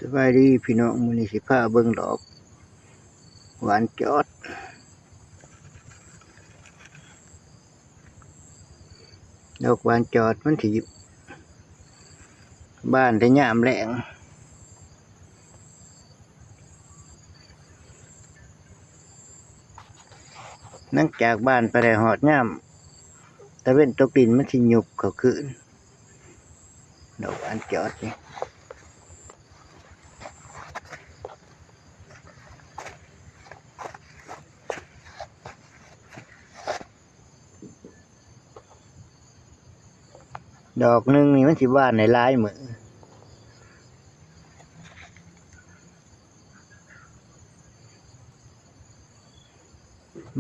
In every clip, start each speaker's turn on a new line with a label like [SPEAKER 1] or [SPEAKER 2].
[SPEAKER 1] สบายดีพี่น้องมื้อนี้สิพาเบิ่งดอกหวานจอดดอกหวานจอดมันสิบ้านแต่ยามแล้งนังจากบ้านไปได้ฮอดยามตะเว้นตกดินมันสิยุบเข้าคืนดอกหวานจอดนี่ดอกหนึงนี่มันสิบานในหลายมื้อ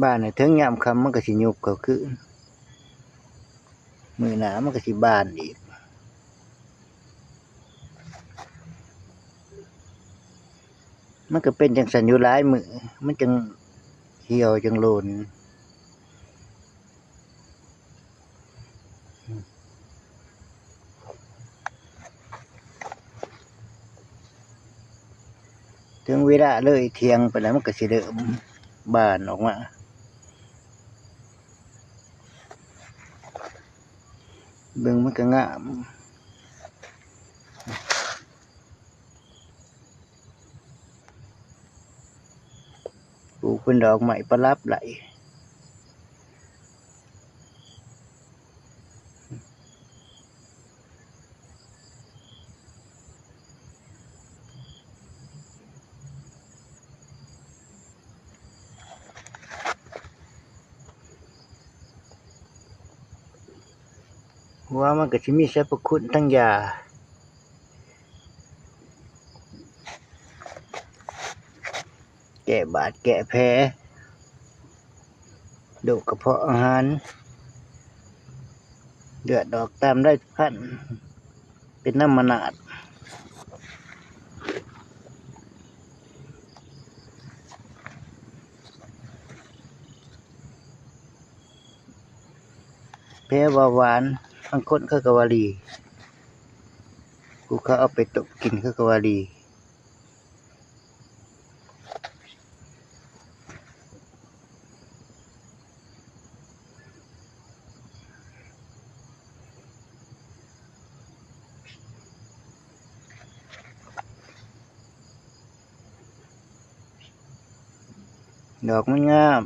[SPEAKER 1] บ้านในถึงยามค่ำมันก็สิยุบเข้าคืนมื้อหน้ามันก็สิบานอีกมันก็เป็นจังซั่นอยู่หลายมื้อมันจังเหี่ยวจังโลนถึงเวลาเลยเที่ยงไปแล้วมันก็สิเริ่มบานออกมาเบิ่งมันก็งามปลูกเป็นดอกไม้ประดับไหลว่ามันก็สิมีสรรพคุณทั้งยาแก้บาดแก้แผลโรคกระเพาะอาหารเลือดออกตามได้พันเป็นน้ำมะนาวแผลเบาหวานบางคนเขาก็ว่าดีกูเขาเอาไปต้มกินเขาก็ว่าดีดอกมันงาม